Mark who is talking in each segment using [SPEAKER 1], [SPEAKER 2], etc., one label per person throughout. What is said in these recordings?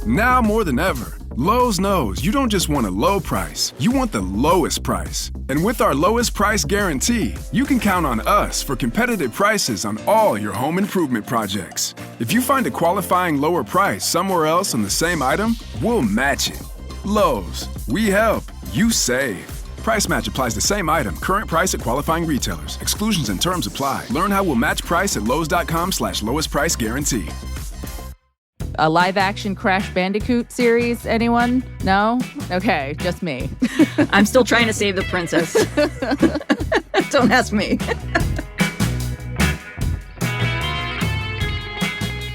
[SPEAKER 1] Now more than ever, Lowe's knows you don't just want a low price, you want the lowest price. And with our lowest price guarantee, you can count on us for competitive prices on all your home improvement projects. If you find a qualifying lower price somewhere else on the same item, we'll match it. Lowe's, we help, you save. Price match applies to same item. Current price at qualifying retailers. Exclusions and terms apply. Learn how we'll match price at lowes.com/lowest price guarantee.
[SPEAKER 2] A live-action Crash Bandicoot series, anyone? No? Okay, just me.
[SPEAKER 3] I'm still trying to save the princess. Don't ask me.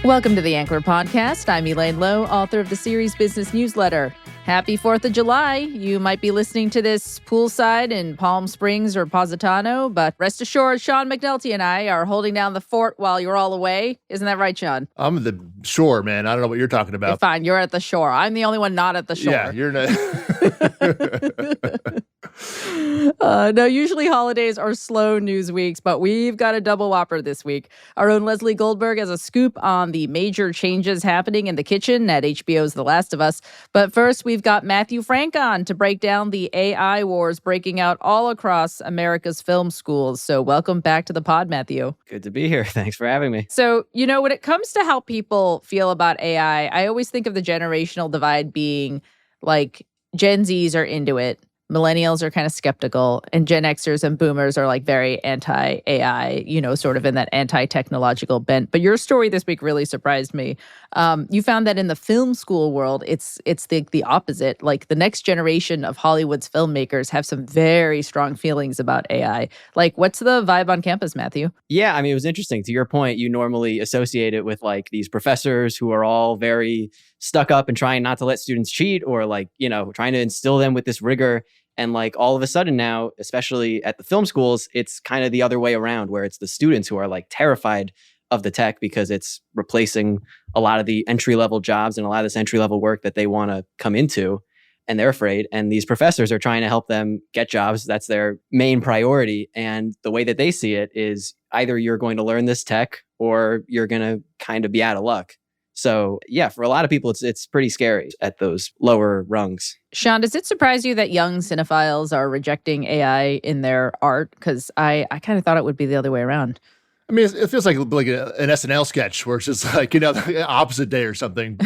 [SPEAKER 2] Welcome to the Ankler Podcast. I'm Elaine Lowe, author of the series Business Newsletter. Happy 4th of July. You might be listening to this poolside in Palm Springs or Positano, but rest assured, Sean McNulty and I are holding down the fort while you're all away. Isn't that right, Sean?
[SPEAKER 4] I'm at the shore, man. I don't know what you're talking about.
[SPEAKER 2] Fine, you're at the shore. I'm the only one not at the shore.
[SPEAKER 4] Yeah, you're not.
[SPEAKER 2] No, usually holidays are slow news weeks, but we've got a double whopper this week. Our own Leslie Goldberg has a scoop on the major changes happening in the kitchen at HBO's The Last of Us. But first, we've got Matthew Frank on to break down the AI wars breaking out all across America's film schools. So welcome back to the pod, Matthew.
[SPEAKER 5] Good to be here. Thanks for having me.
[SPEAKER 2] So, when it comes to how people feel about AI, I always think of the generational divide being like Gen Zs are into it. Millennials are kind of skeptical, and Gen Xers and Boomers are like very anti-AI, sort of in that anti-technological bent. But your story this week really surprised me. You found that in the film school world, it's the opposite. Like the next generation of Hollywood's filmmakers have some very strong feelings about AI. Like, what's the vibe on campus, Matthew?
[SPEAKER 5] Yeah, I mean, it was interesting. To your point, you normally associate it with like these professors who are all very stuck up and trying not to let students cheat, or like, trying to instill them with this rigor. And like all of a sudden now, especially at the film schools, it's kind of the other way around, where it's the students who are like terrified of the tech because it's replacing a lot of the entry-level jobs and a lot of this entry-level work that they want to come into. And they're afraid. And these professors are trying to help them get jobs. That's their main priority. And the way that they see it is either you're going to learn this tech or you're going to kind of be out of luck. So yeah, for a lot of people, it's pretty scary at those lower rungs.
[SPEAKER 2] Sean, does it surprise you that young cinephiles are rejecting AI in their art? Because I kind of thought it would be the other way around.
[SPEAKER 4] I mean, it feels like an SNL sketch where it's just like, the opposite day or something.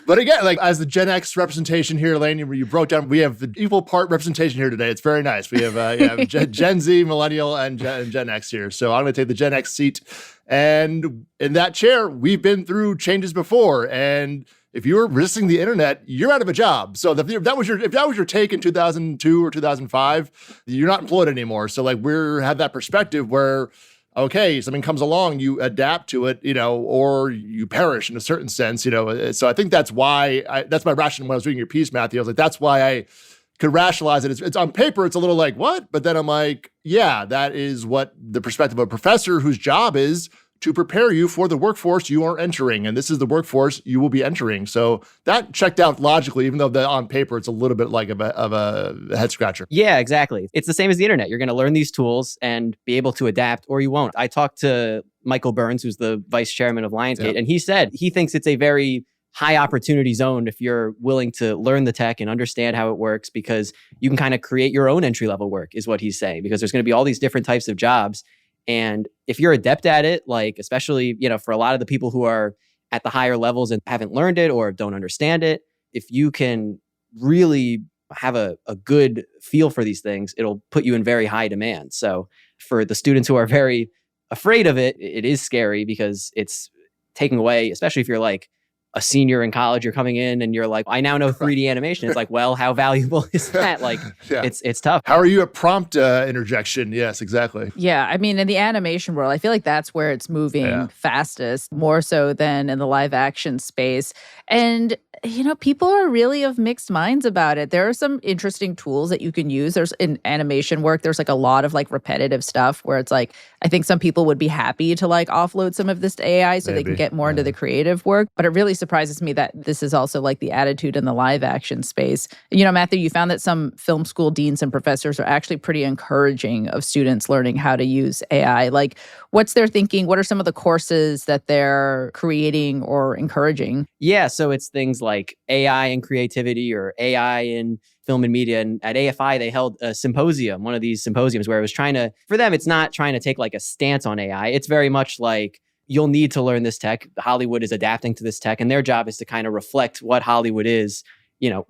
[SPEAKER 4] But again, like as the Gen X representation here, Elaine, you broke down, we have the equal part representation here today. It's very nice. We have Gen Z, Millennial, and Gen X here. So I'm going to take the Gen X seat. And in that chair, we've been through changes before. And if you were resisting the internet, you're out of a job. So if that was your take in 2002 or 2005, you're not employed anymore. So like have that perspective where, okay, something comes along, you adapt to it, or you perish in a certain sense, So I think that's why that's my rationale when I was reading your piece, Matthew. I was like, that's why I could rationalize it. It's on paper, it's a little like, what? But then I'm like, yeah, that is what the perspective of a professor whose job is to prepare you for the workforce you are entering. And this is the workforce you will be entering. So that checked out logically, even though on paper, it's a little bit like of a head scratcher.
[SPEAKER 5] Yeah, exactly. It's the same as the internet. You're going to learn these tools and be able to adapt, or you won't. I talked to Michael Burns, who's the vice chairman of Lionsgate, and he said he thinks it's a very high opportunity zone if you're willing to learn the tech and understand how it works, because you can kind of create your own entry level work, is what he's saying, because there's going to be all these different types of jobs. And if you're adept at it, like especially, for a lot of the people who are at the higher levels and haven't learned it or don't understand it, if you can really have a good feel for these things, it'll put you in very high demand. So for the students who are very afraid of it, it is scary because it's taking away, especially if you're like a senior in college, you're coming in and you're like, I now know 3D animation. It's like, well, how valuable is that? Like, it's tough.
[SPEAKER 4] How are you at prompt interjection? Yes, exactly.
[SPEAKER 2] Yeah, I mean, in the animation world, I feel like that's where it's moving fastest, more so than in the live action space. And, people are really of mixed minds about it. There are some interesting tools that you can use. There's in animation work, there's like a lot of like repetitive stuff where it's like, I think some people would be happy to like offload some of this to AI so they can get more into the creative work. But it really surprises me that this is also like the attitude in the live action space. You know, Matthew, you found that some film school deans and professors are actually pretty encouraging of students learning how to use AI. Like, what's their thinking? What are some of the courses that they're creating or encouraging?
[SPEAKER 5] Yeah, so it's things like AI and creativity or AI in film and media. And at AFI, they held a symposium, one of these symposiums where it was for them, it's not trying to take like a stance on AI. It's very much like, you'll need to learn this tech. Hollywood is adapting to this tech, and their job is to kind of reflect what Hollywood is,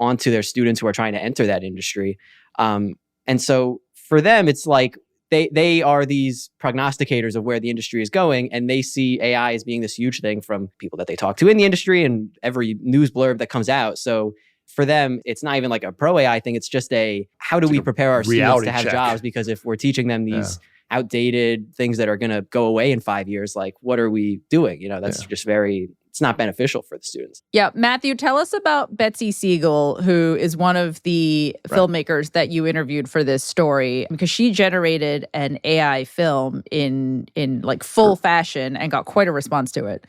[SPEAKER 5] onto their students who are trying to enter that industry. And so for them, it's like they are these prognosticators of where the industry is going, and they see AI as being this huge thing from people that they talk to in the industry and every news blurb that comes out. So for them, it's not even like a pro AI thing. It's just how do we prepare our students to have jobs? Because if we're teaching them these outdated things that are going to go away in 5 years, like, what are we doing? That's just it's not beneficial for the students.
[SPEAKER 2] Yeah. Matthew, tell us about Betsy Siegel, who is one of the filmmakers that you interviewed for this story, because she generated an AI film in like full fashion and got quite a response to it.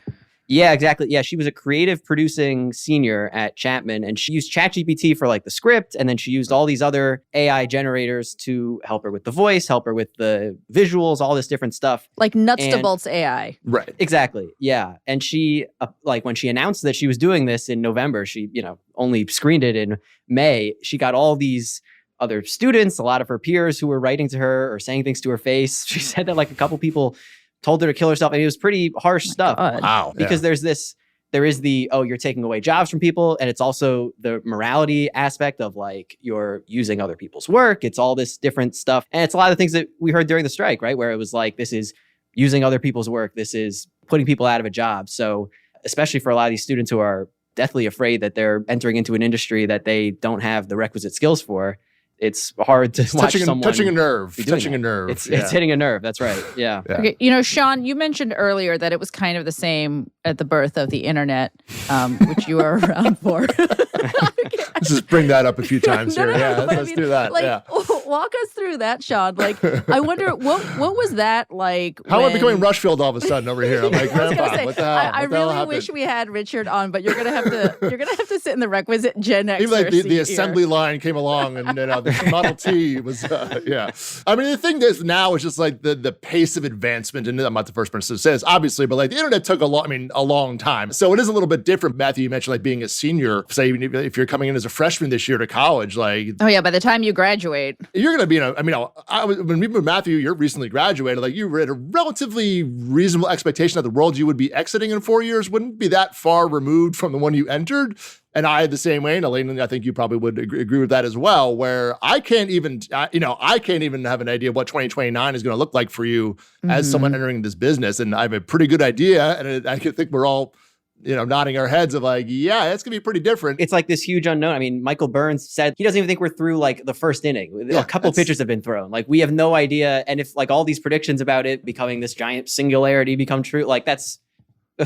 [SPEAKER 5] Yeah, exactly. Yeah, she was a creative producing senior at Chapman, and she used ChatGPT for like the script, and then she used all these other AI generators to help her with the voice, help her with the visuals, all this different stuff.
[SPEAKER 2] Like nuts to bolts AI.
[SPEAKER 4] Right.
[SPEAKER 5] Exactly. Yeah. And she, when she announced that she was doing this in November, she, only screened it in May. She got all these other students, a lot of her peers who were writing to her or saying things to her face. She said that like a couple people told her to kill herself. And it was pretty harsh stuff.
[SPEAKER 2] God.
[SPEAKER 5] Wow. Because there is the, you're taking away jobs from people. And it's also the morality aspect of like, you're using other people's work. It's all this different stuff. And it's a lot of things that we heard during the strike, right? Where it was like, this is using other people's work. This is putting people out of a job. So especially for a lot of these students who are deathly afraid that they're entering into an industry that they don't have the requisite skills for, it's hard to watch someone
[SPEAKER 4] touching a nerve.
[SPEAKER 5] It's hitting a nerve. That's right. Yeah.
[SPEAKER 2] Okay. Sean, you mentioned earlier that it was kind of the same at the birth of the internet, which you were around for.
[SPEAKER 4] Let's just bring that up a few times here. Let's do that.
[SPEAKER 2] Walk us through that, Sean. Like, I wonder what was that like?
[SPEAKER 4] How am I becoming Rushfield all of a sudden over here? I'm like, Grandpa, what the hell?
[SPEAKER 2] I really wish we had Richard on, but you're gonna have to sit in the requisite Gen X.
[SPEAKER 4] Even like the assembly line came along, and the Model T was I mean, the thing is now is just like the pace of advancement, and I'm not the first person to say this, obviously, but like the internet took a long time. So it is a little bit different. Matthew, you mentioned like being a senior. Say even if you're coming in as a freshman this year to college, like
[SPEAKER 2] by the time you graduate,
[SPEAKER 4] you're going to be when we met Matthew, you're recently graduated, like you were at a relatively reasonable expectation that the world you would be exiting in 4 years wouldn't be that far removed from the one you entered. And I the same way, and Elaine, I think you probably would agree with that as well, where I can't even have an idea what 2029 is going to look like for you as someone entering this business. And I have a pretty good idea, and I think we're all nodding our heads of like, yeah, it's going to be pretty different.
[SPEAKER 5] It's like this huge unknown. I mean, Michael Burns said he doesn't even think we're through like the first inning. A couple pitches have been thrown. Like, we have no idea. And if like all these predictions about it becoming this giant singularity become true, like that's,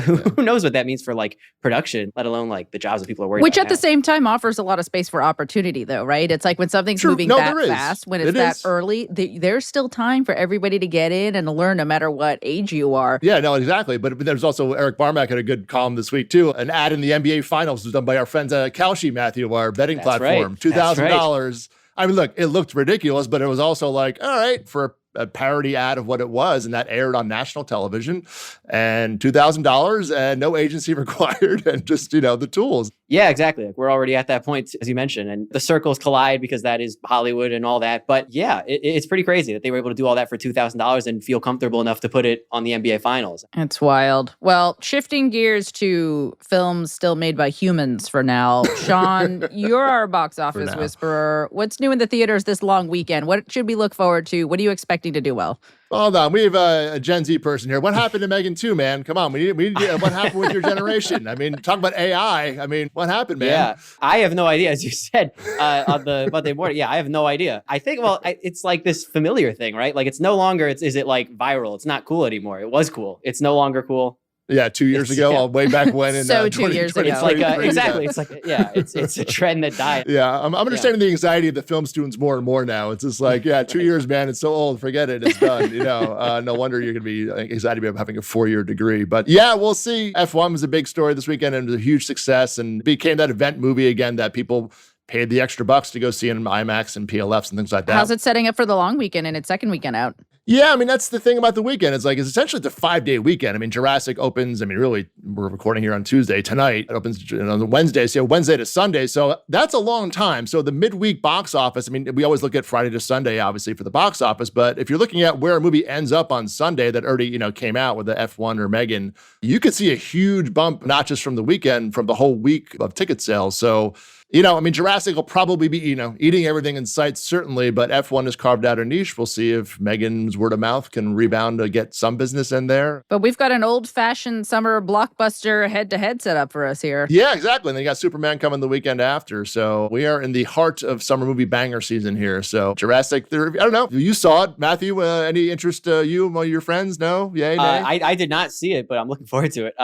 [SPEAKER 5] who knows what that means for like production, let alone like the jobs that people are worried about.
[SPEAKER 2] Which at the same time offers a lot of space for opportunity though, right? It's like when something's moving that fast, when it's that early, there's still time for everybody to get in and to learn no matter what age you are.
[SPEAKER 4] Yeah, no, exactly. But there's also Eric Barmack had a good column this week too. An ad in the NBA Finals was done by our friends at Kalshi, Matthew, our betting platform. $2,000. I mean, look, it looked ridiculous, but it was also like, all right, for a parody ad of what it was, and that aired on national television, and $2,000 and no agency required, and just the tools.
[SPEAKER 5] Yeah, exactly. Like, we're already at that point, as you mentioned, and the circles collide because that is Hollywood and all that. But yeah, it's pretty crazy that they were able to do all that for $2,000 and feel comfortable enough to put it on the NBA Finals.
[SPEAKER 2] It's wild. Well, shifting gears to films still made by humans for now. Sean, you're our box office whisperer. What's new in the theaters this long weekend? What should we look forward to? What are you expecting to do well?
[SPEAKER 4] Hold on, we have a Gen Z person here. What happened to Megan 2, man? Come on, we need what happened with your generation? I mean, talk about AI. I mean, what happened, man?
[SPEAKER 5] Yeah, I have no idea. As you said on the Monday morning, I have no idea. I think, it's like this familiar thing, right? Like, it's no longer, is it like viral? It's not cool anymore. It was cool. It's no longer cool.
[SPEAKER 4] Yeah, 2 years ago, way back when. In,
[SPEAKER 2] So 2 years ago.
[SPEAKER 5] It's like exactly. It's like it's a trend that died.
[SPEAKER 4] Yeah, I'm understanding the anxiety of the film students more and more now. It's just like, 2 years, man, it's so old. Forget it. It's done. No wonder you're going to be excited about having a 4-year degree. But yeah, we'll see. F1 was a big story this weekend and it was a huge success and became that event movie again that people paid the extra bucks to go see in IMAX and PLFs and things like that.
[SPEAKER 2] How's it setting up for the long weekend and its second weekend out?
[SPEAKER 4] Yeah, I mean, that's the thing about the weekend. It's essentially it's a 5-day weekend. I mean, Jurassic opens, really, we're recording here on Tuesday. Tonight, it opens on Wednesday, so Wednesday to Sunday. So that's a long time. So the midweek box office, we always look at Friday to Sunday, obviously, for the box office. But if you're looking at where a movie ends up on Sunday that already, came out with the F1 or Megan, you could see a huge bump, not just from the weekend, from the whole week of ticket sales. So Jurassic will probably be, eating everything in sight, certainly, but F1 has carved out a niche. We'll see if Megan's word of mouth can rebound to get some business in there.
[SPEAKER 2] But we've got an old-fashioned summer blockbuster head-to-head set up for us here.
[SPEAKER 4] Yeah, exactly. And then you got Superman coming the weekend after. So we are in the heart of summer movie banger season here. So Jurassic, I don't know. You saw it. Matthew, any interest, you among your friends? No? Yay, nay?
[SPEAKER 5] I did not see it, but I'm looking forward to it.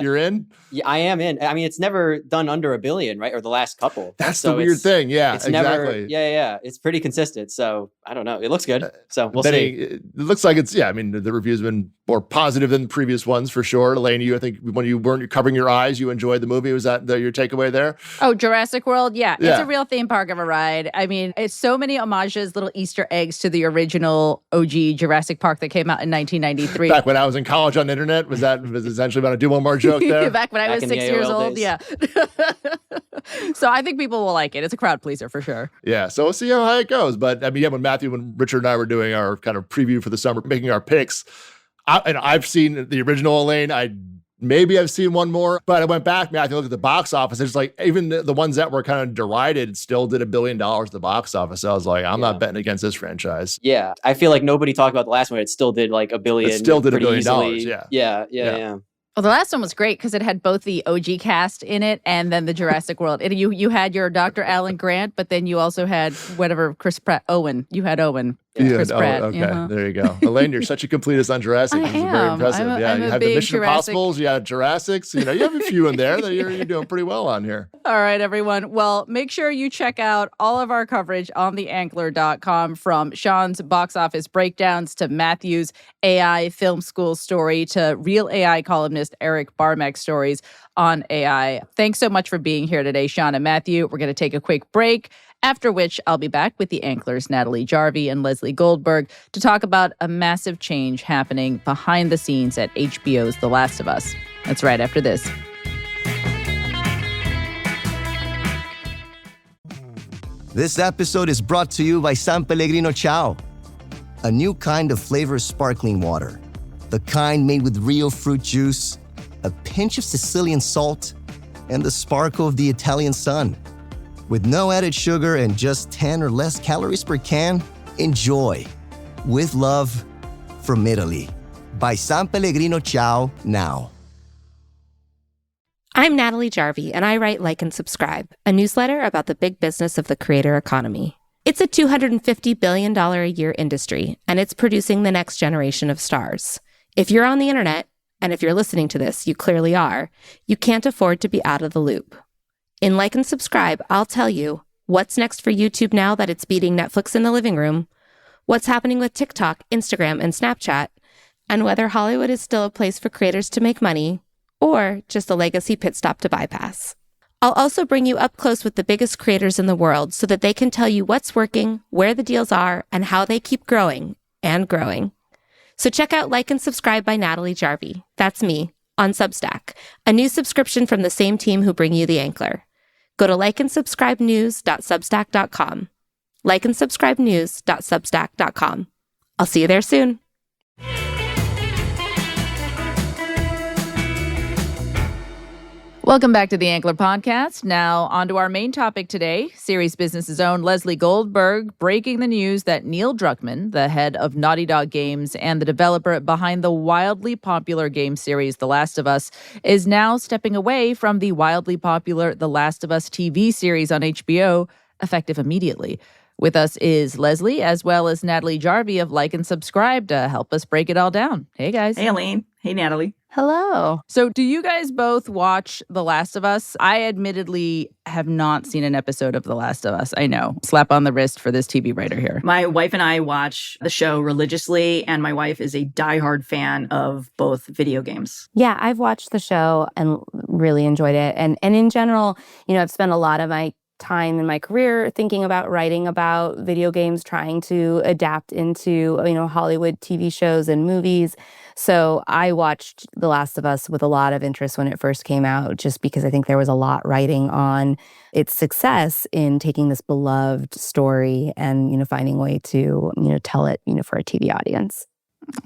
[SPEAKER 4] You're in?
[SPEAKER 5] Yeah, I am in. It's never done under $1 billion, right? Or the last couple.
[SPEAKER 4] That's the weird thing. Yeah,
[SPEAKER 5] it's
[SPEAKER 4] exactly.
[SPEAKER 5] Never, it's pretty consistent. So I don't know. It looks good. So we'll see.
[SPEAKER 4] It looks like it's, the review's been more positive than the previous ones for sure. Elaine, I think when you weren't covering your eyes, you enjoyed the movie. Was that your takeaway there?
[SPEAKER 2] Oh, Jurassic World? Yeah. It's a real theme park of a ride. It's so many homages, little Easter eggs to the original OG Jurassic Park that came out in 1993.
[SPEAKER 4] Back when I was in college on the internet, was essentially about to do one more joke there?
[SPEAKER 2] Back when I was 6 years old,
[SPEAKER 5] days.
[SPEAKER 2] yeah. So I think people will like it. It's a crowd pleaser for sure.
[SPEAKER 4] Yeah, so we'll see how it goes. But when Richard and I were doing our kind of preview for the summer, making our picks, I've seen the original Elaine. I've seen one more, but I went back, Matthew, look at the box office. It's like even the ones that were kind of derided still did $1 billion at the box office. So I was like, I'm not betting against this franchise.
[SPEAKER 5] Yeah, I feel like nobody talked about the last one. It still did like $1 billion.
[SPEAKER 4] It still did $1 billion.
[SPEAKER 5] Easily.
[SPEAKER 4] Yeah.
[SPEAKER 2] Well, the last one was great because it had both the OG cast in it and then the Jurassic World. You had your Dr. Alan Grant, but then you also had Chris Pratt. Owen. You had Owen. Chris Pratt.
[SPEAKER 4] Okay, there you go. Elaine, you're such a completist on Jurassic. This is very impressive.
[SPEAKER 2] I'm
[SPEAKER 4] you have the Mission Impossibles, you have Jurassics. You have a few in there that you're doing pretty well on here.
[SPEAKER 2] All right, everyone. Well, make sure you check out all of our coverage on theankler.com, from Sean's box office breakdowns to Matthew's AI film school story to real AI columnist Eric Barmack's stories on AI. Thanks so much for being here today, Sean and Matthew. We're going to take a quick break, after which I'll be back with the Anklers, Natalie Jarvie and Leslie Goldberg, to talk about a massive change happening behind the scenes at HBO's The Last of Us. That's right after this.
[SPEAKER 6] This episode is brought to you by San Pellegrino Ciao, a new kind of flavored sparkling water. The kind made with real fruit juice, a pinch of Sicilian salt, and the sparkle of the Italian sun. With no added sugar and just 10 or less calories per can, enjoy. With love, from Italy. By San Pellegrino Ciao now.
[SPEAKER 7] I'm Natalie Jarvie, and I write Like and Subscribe, a newsletter about the big business of the creator economy. It's a $250 billion a year industry, and it's producing the next generation of stars. If you're on the internet, and if you're listening to this, you clearly are, you can't afford to be out of the loop. In Like and Subscribe, I'll tell you what's next for YouTube now that it's beating Netflix in the living room, what's happening with TikTok, Instagram, and Snapchat, and whether Hollywood is still a place for creators to make money or just a legacy pit stop to bypass. I'll also bring you up close with the biggest creators in the world so that they can tell you what's working, where the deals are, and how they keep growing and growing. So check out Like and Subscribe by Natalie Jarvie. That's me, on Substack, a new subscription from the same team who bring you The Ankler. Go to likeandsubscribenews.substack.com. Likeandsubscribenews.substack.com. I'll see you there soon.
[SPEAKER 2] Welcome back to the Ankler Podcast. Now, on to our main topic today. Series Business's own Leslie Goldberg breaking the news that Neil Druckmann, the head of Naughty Dog Games and the developer behind the wildly popular game series The Last of Us, is now stepping away from the wildly popular The Last of Us TV series on HBO, effective immediately. With us is Leslie, as well as Natalie Jarvie of Like and Subscribe, to help us break it all down. Hey, guys.
[SPEAKER 3] Hey, Elaine. Hey, Natalie.
[SPEAKER 7] Hello.
[SPEAKER 2] So, do you guys both watch The Last of Us? I admittedly have not seen an episode of The Last of Us. I know. Slap on the wrist for this TV writer here.
[SPEAKER 3] My wife and I watch the show religiously, and my wife is a diehard fan of both video games.
[SPEAKER 7] Yeah, I've watched the show and really enjoyed it. And in general, I've spent a lot of my time in my career thinking about writing about video games, trying to adapt into, Hollywood TV shows and movies. So I watched The Last of Us with a lot of interest when it first came out, just because I think there was a lot riding on its success in taking this beloved story and, finding a way to, tell it, for a TV audience.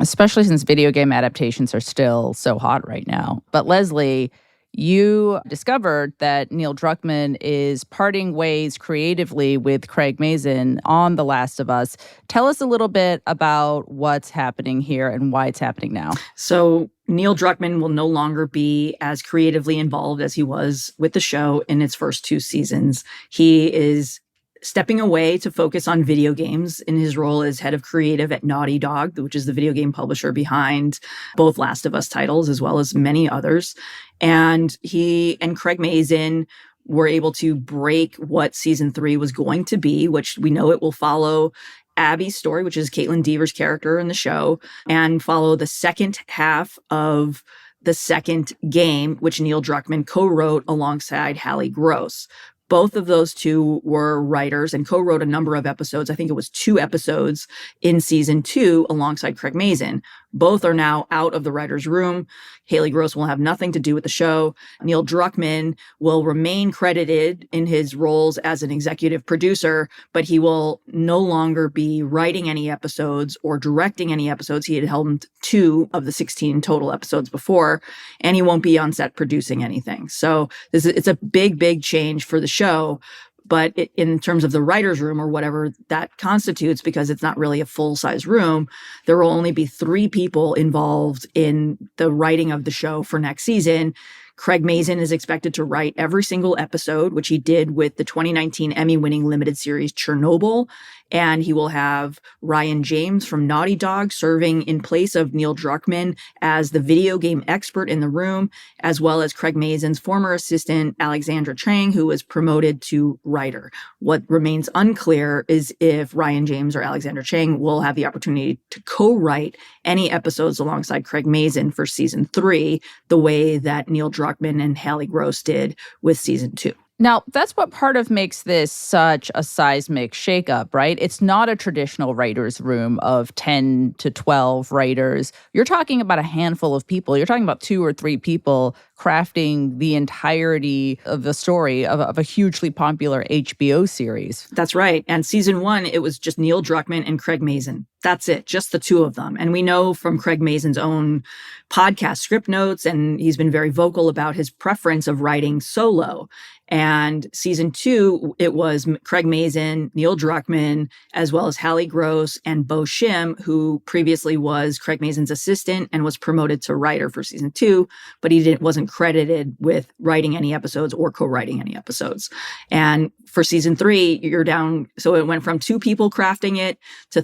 [SPEAKER 2] Especially since video game adaptations are still so hot right now. But Leslie, you discovered that Neil Druckmann is parting ways creatively with Craig Mazin on The Last of Us. Tell us a little bit about what's happening here and why it's happening now.
[SPEAKER 3] So Neil Druckmann will no longer be as creatively involved as he was with the show in its first 2 seasons. He is stepping away to focus on video games in his role as head of creative at Naughty Dog, which is the video game publisher behind both Last of Us titles, as well as many others. And he and Craig Mazin were able to break what season 3 was going to be, which we know it will follow Abby's story, which is Caitlin Deaver's character in the show, and follow the second half of the second game, which Neil Druckmann co-wrote alongside Hallie Gross. Both of those two were writers and co-wrote a number of episodes. I think it was 2 episodes in season 2 alongside Craig Mazin. Both are now out of the writer's room. Hallie Gross will have nothing to do with the show. Neil Druckmann will remain credited in his roles as an executive producer, but he will no longer be writing any episodes or directing any episodes. He had helmed 2 of the 16 total episodes before, and he won't be on set producing anything. So it's a big, big change for the show. But in terms of the writer's room or whatever that constitutes, because it's not really a full-size room, there will only be 3 people involved in the writing of the show for next season. Craig Mazin is expected to write every single episode, which he did with the 2019 Emmy-winning limited series Chernobyl. And he will have Ryan James from Naughty Dog serving in place of Neil Druckmann as the video game expert in the room, as well as Craig Mazin's former assistant, Alexandra Chang, who was promoted to writer. What remains unclear is if Ryan James or Alexandra Chang will have the opportunity to co-write any episodes alongside Craig Mazin for season 3, the way that Neil Druckmann and Hallie Gross did with season 2.
[SPEAKER 2] Now, that's what part of makes this such a seismic shakeup, right? It's not a traditional writer's room of 10 to 12 writers. You're talking about a handful of people. You're talking about 2 or 3 people crafting the entirety of the story of a hugely popular HBO series.
[SPEAKER 3] That's right. And season 1, it was just Neil Druckmann and Craig Mazin. That's it, just the 2 of them. And we know from Craig Mazin's own podcast script notes, and he's been very vocal about his preference of writing solo. And season 2, it was Craig Mazin, Neil Druckmann, as well as Hallie Gross and Bo Shim, who previously was Craig Mazin's assistant and was promoted to writer for season 2, but he wasn't credited with writing any episodes or co-writing any episodes. And for season 3, you're down. So it went from 2 people crafting it to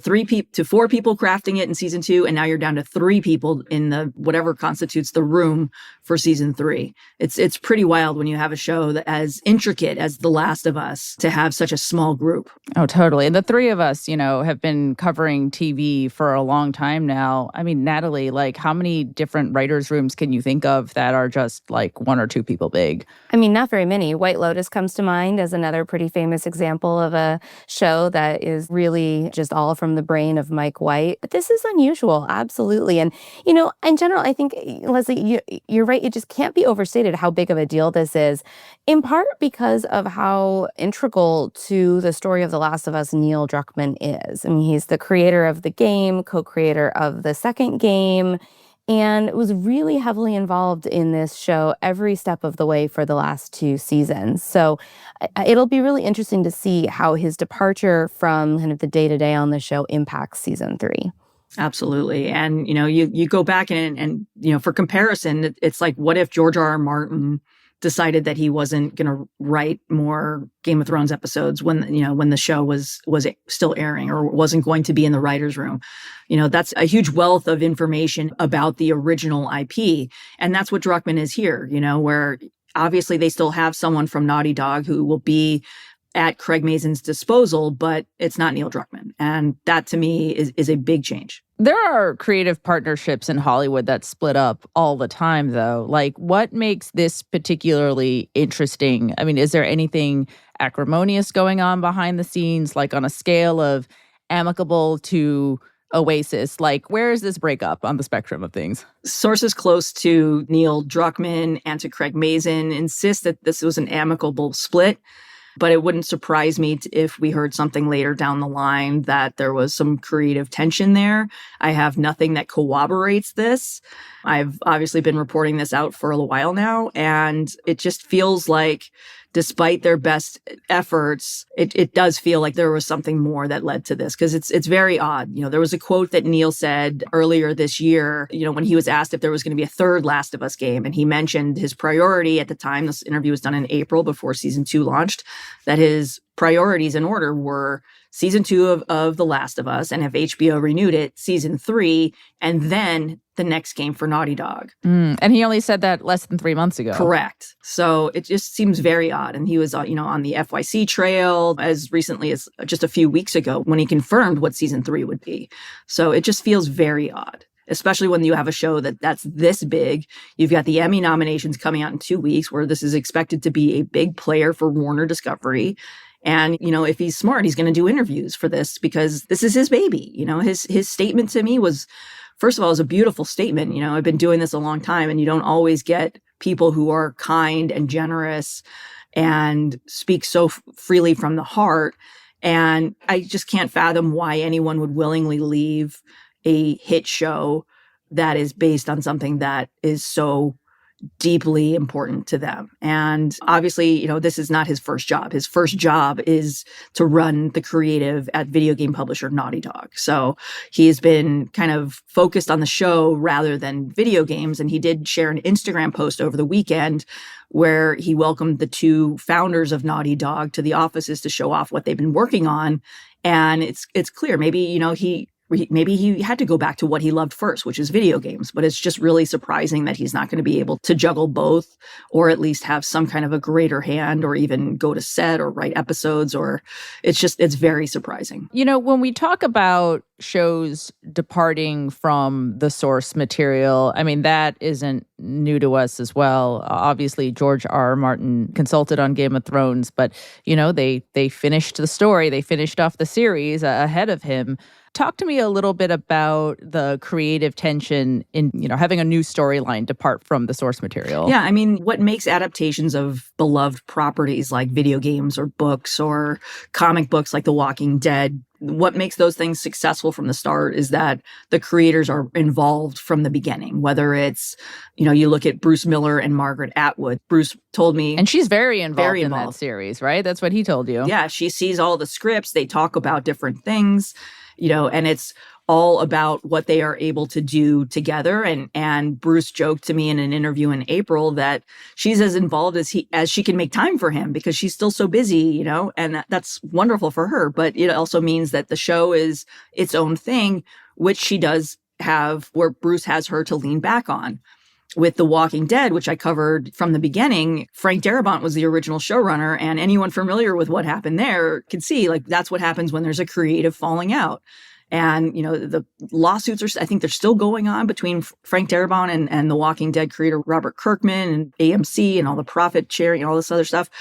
[SPEAKER 3] 4 people crafting it in season 2, and now you're down to 3 people in the whatever constitutes the room for season 3. It's pretty wild when you have a show that as intricate as The Last of Us to have such a small group.
[SPEAKER 2] Oh, totally. And the 3 of us, have been covering TV for a long time now. I mean, Natalie, how many different writers' rooms can you think of that are just 1 or 2 people big?
[SPEAKER 7] I mean, not very many. White Lotus comes to mind as another pretty famous example of a show that is really just all from the brain of Mike White. But this is unusual, absolutely. And, in general, I think, Leslie, you're right. It just can't be overstated how big of a deal this is, in part because of how integral to the story of The Last of Us Neil Druckmann is. I mean, he's the creator of the game, co-creator of the second game, and was really heavily involved in this show every step of the way for the last 2 seasons. So it'll be really interesting to see how his departure from kind of the day-to-day on the show impacts season 3.
[SPEAKER 3] Absolutely. And, you go back and for comparison, it's like, what if George R.R. Martin decided that he wasn't going to write more Game of Thrones episodes when the show was still airing or wasn't going to be in the writer's room. That's a huge wealth of information about the original IP. And that's what Druckmann is here, where obviously they still have someone from Naughty Dog who will be at Craig Mazin's disposal, but it's not Neil Druckmann. And that to me is a big change.
[SPEAKER 2] There are creative partnerships in Hollywood that split up all the time, though. Like, what makes this particularly interesting? I mean, is there anything acrimonious going on behind the scenes, like on a scale of amicable to Oasis? Like, where is this breakup on the spectrum of things?
[SPEAKER 3] Sources close to Neil Druckmann and to Craig Mazin insist that this was an amicable split. But it wouldn't surprise me if we heard something later down the line that there was some creative tension there. I have nothing that corroborates this. I've obviously been reporting this out for a while now, and it just feels like despite their best efforts, it does feel like there was something more that led to this, because it's very odd. There was a quote that Neil said earlier this year, when he was asked if there was going to be a third Last of Us game, and he mentioned his priority at the time. This interview was done in April before season 2 launched, that his priorities in order were season 2 of The Last of Us, and if HBO renewed it, season 3, and then the next game for Naughty Dog.
[SPEAKER 2] And he only said that less than 3 months ago.
[SPEAKER 3] Correct. So it just seems very odd. And he was, on the FYC trail as recently as just a few weeks ago when he confirmed what season 3 would be. So it just feels very odd, especially when you have a show that's this big. You've got the Emmy nominations coming out in 2 weeks, where this is expected to be a big player for Warner Discovery. And, if he's smart, he's going to do interviews for this because this is his baby. His statement to me was, first of all, it was a beautiful statement. I've been doing this a long time, and you don't always get people who are kind and generous and speak so freely from the heart. And I just can't fathom why anyone would willingly leave a hit show that is based on something that is so deeply important to them. And obviously, this is not his first job. His first job is to run the creative at video game publisher Naughty Dog. So he's been kind of focused on the show rather than video games. And he did share an Instagram post over the weekend where he welcomed the 2 founders of Naughty Dog to the offices to show off what they've been working on. And it's clear, maybe he had to go back to what he loved first, which is video games. But it's just really surprising that he's not going to be able to juggle both, or at least have some kind of a greater hand, or even go to set or write episodes, or it's very surprising.
[SPEAKER 2] When we talk about shows departing from the source material, I mean, that isn't new to us as well. Obviously, George R.R. Martin consulted on Game of Thrones, but, they finished the story. They finished off the series ahead of him. Talk to me a little bit about the creative tension in, having a new storyline depart from the source material.
[SPEAKER 3] Yeah, I mean, what makes adaptations of beloved properties like video games or books or comic books like The Walking Dead, what makes those things successful from the start is that the creators are involved from the beginning, whether it's, you look at Bruce Miller and Margaret Atwood. Bruce told me.
[SPEAKER 2] And she's very involved in that series, right? That's what he told you.
[SPEAKER 3] Yeah, she sees all the scripts. They talk about different things. And it's all about what they are able to do together. And Bruce joked to me in an interview in April that she's as involved as she can make time for him because she's still so busy, and that's wonderful for her. But it also means that the show is its own thing, which she does have, where Bruce has her to lean back on. With The Walking Dead, which I covered from the beginning, Frank Darabont was the original showrunner, and anyone familiar with what happened there could see, that's what happens when there's a creative falling out. And, the lawsuits I think they're still going on between Frank Darabont and The Walking Dead creator Robert Kirkman and AMC and all the profit sharing and all this other stuff.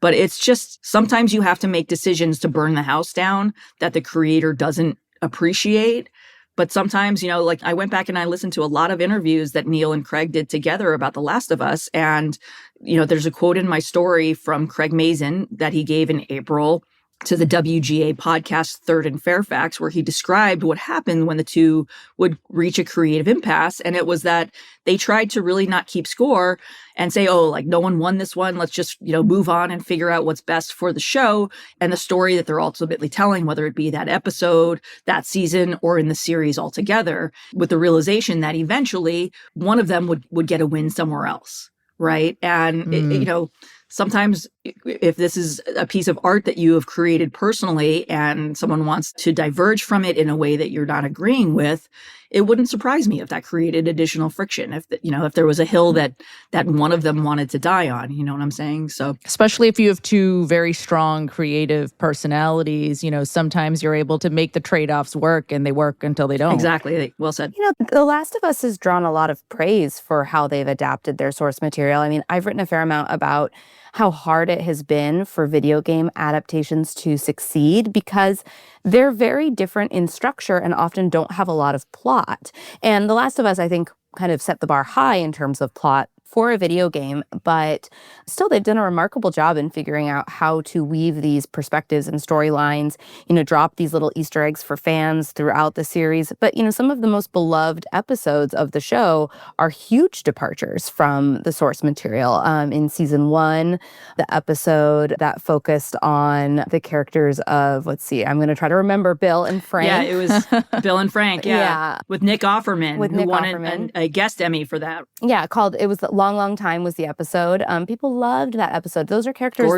[SPEAKER 3] But it's just, sometimes you have to make decisions to burn the house down that the creator doesn't appreciate. But sometimes, I went back and I listened to a lot of interviews that Neil and Craig did together about The Last of Us. And, there's a quote in my story from Craig Mazin that he gave in April to the WGA podcast Third and Fairfax, where he described what happened when the two would reach a creative impasse. And it was that they tried to really not keep score and say, no one won this one. Let's just, move on and figure out what's best for the show and the story that they're ultimately telling, whether it be that episode, that season, or in the series altogether, with the realization that eventually one of them would get a win somewhere else. right? And, sometimes if this is a piece of art that you have created personally and someone wants to diverge from it in a way that you're not agreeing with, it wouldn't surprise me if that created additional friction. If there was a hill that one of them wanted to die on, you know what I'm saying? So
[SPEAKER 2] especially if you have two very strong creative personalities, sometimes you're able to make the trade-offs work, and they work until they don't.
[SPEAKER 3] Exactly. Well said.
[SPEAKER 8] The Last of Us has drawn a lot of praise for how they've adapted their source material. I mean, I've written a fair amount about how hard it has been for video game adaptations to succeed because they're very different in structure and often don't have a lot of plot. And The Last of Us, I think, kind of set the bar high in terms of plot for a video game, but still they've done a remarkable job in figuring out how to weave these perspectives and storylines, drop these little Easter eggs for fans throughout the series. But, some of the most beloved episodes of the show are huge departures from the source material. In season 1, the episode that focused on the characters of, I'm going to try to remember, Bill and Frank.
[SPEAKER 3] Yeah, it was Bill and Frank, yeah. With Nick Offerman, who won a guest Emmy for that.
[SPEAKER 8] Yeah, it was Long Time was the episode. People loved that episode. Those are characters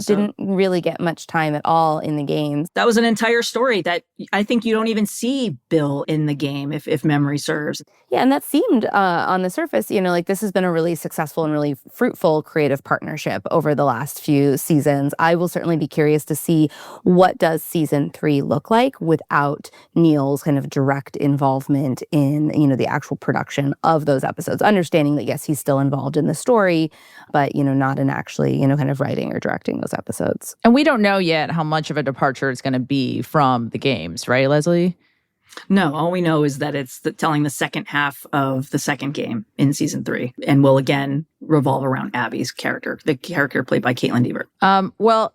[SPEAKER 8] didn't really get much time at all in the games.
[SPEAKER 3] That was an entire story that I think you don't even see Bill in the game, if memory serves.
[SPEAKER 8] Yeah, and that seemed on the surface, this has been a really successful and really fruitful creative partnership over the last few seasons. I will certainly be curious to see what does season 3 look like without Neil's kind of direct involvement in, the actual production of those episodes. Understanding that, yes, he's still involved in the story, but, not in actually, kind of writing or directing those episodes.
[SPEAKER 2] And we don't know yet how much of a departure it's going to be from the games, right, Leslie?
[SPEAKER 3] No, all we know is that it's telling the second half of the second game in season 3, and will again revolve around Abby's character, the character played by Caitlin Dever.
[SPEAKER 2] Well,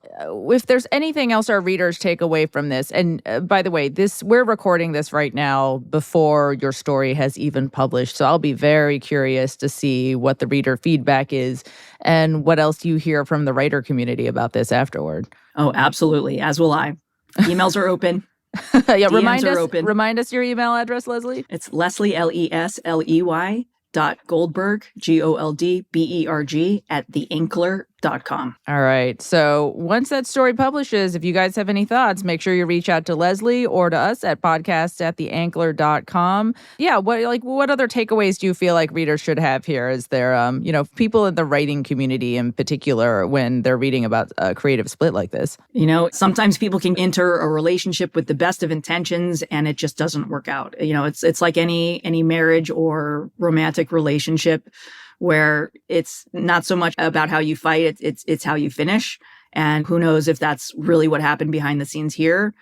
[SPEAKER 2] if there's anything else our readers take away from this, and by the way, we're recording this right now before your story has even published, so I'll be very curious to see what the reader feedback is and what else you hear from the writer community about this afterward.
[SPEAKER 3] Oh, absolutely, as will I. Emails are open.
[SPEAKER 2] Yeah,
[SPEAKER 3] DMs
[SPEAKER 2] remind us your email address, Leslie.
[SPEAKER 3] It's Leslie, Lesley, .Goldberg, Goldberg, @theinkler.com.
[SPEAKER 2] All right. So once that story publishes, if you guys have any thoughts, make sure you reach out to Leslie or to us at podcast@theinkler.com. Yeah. What other takeaways do you feel like readers should have here? Is there, people in the writing community in particular when they're reading about a creative split like this?
[SPEAKER 3] Sometimes people can enter a relationship with the best of intentions and it just doesn't work out. It's like any marriage or romantic relationship where it's not so much about how you fight, it's how you finish. And who knows if that's really what happened behind the scenes here.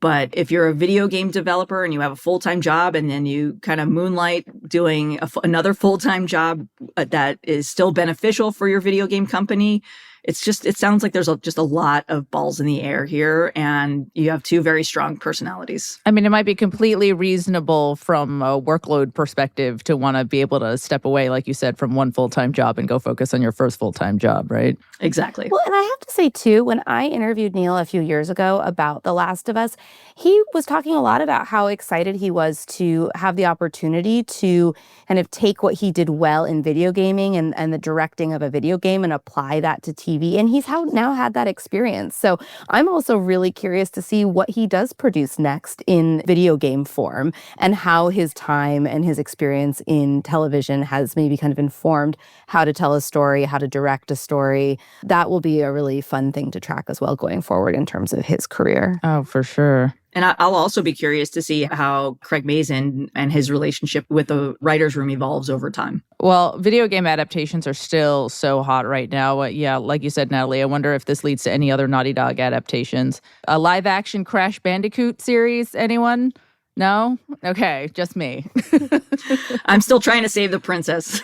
[SPEAKER 3] But if you're a video game developer and you have a full-time job and then you kind of moonlight doing another full-time job that is still beneficial for your video game company, it sounds like there's just a lot of balls in the air here, and you have two very strong personalities.
[SPEAKER 2] I mean, it might be completely reasonable from a workload perspective to want to be able to step away, like you said, from one full-time job and go focus on your first full-time job, right?
[SPEAKER 3] Exactly.
[SPEAKER 8] Well, and I have to say, too, when I interviewed Neil a few years ago about The Last of Us, he was talking a lot about how excited he was to have the opportunity to kind of take what he did well in video gaming and the directing of a video game and apply that to TV. And he's now had that experience. So I'm also really curious to see what he does produce next in video game form and how his time and his experience in television has maybe kind of informed how to tell a story, how to direct a story. That will be a really fun thing to track as well going forward in terms of his career.
[SPEAKER 2] Oh, for sure.
[SPEAKER 3] And I'll also be curious to see how Craig Mazin and his relationship with the writer's room evolves over time.
[SPEAKER 2] Well, video game adaptations are still so hot right now. Yeah, like you said, Natalie, I wonder if this leads to any other Naughty Dog adaptations. A live-action Crash Bandicoot series, anyone? No? Okay, just me.
[SPEAKER 3] I'm still trying to save the princess.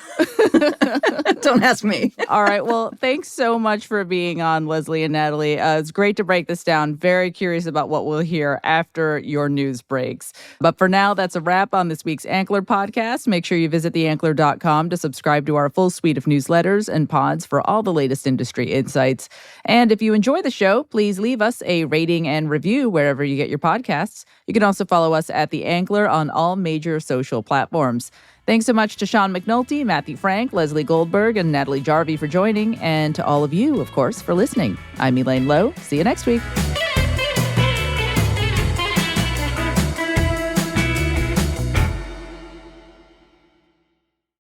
[SPEAKER 3] Don't ask me.
[SPEAKER 2] All right. Well, thanks so much for being on, Leslie and Natalie. It's great to break this down. Very curious about what we'll hear after your news breaks. But for now, that's a wrap on this week's Ankler podcast. Make sure you visit theinkler.com to subscribe to our full suite of newsletters and pods for all the latest industry insights. And if you enjoy the show, please leave us a rating and review wherever you get your podcasts. You can also follow us at at The Angler on all major social platforms. Thanks so much to Sean McNulty, Matthew Frank, Leslie Goldberg, and Natalie Jarvie for joining, and to all of you, of course, for listening. I'm Elaine Lowe. See you next week.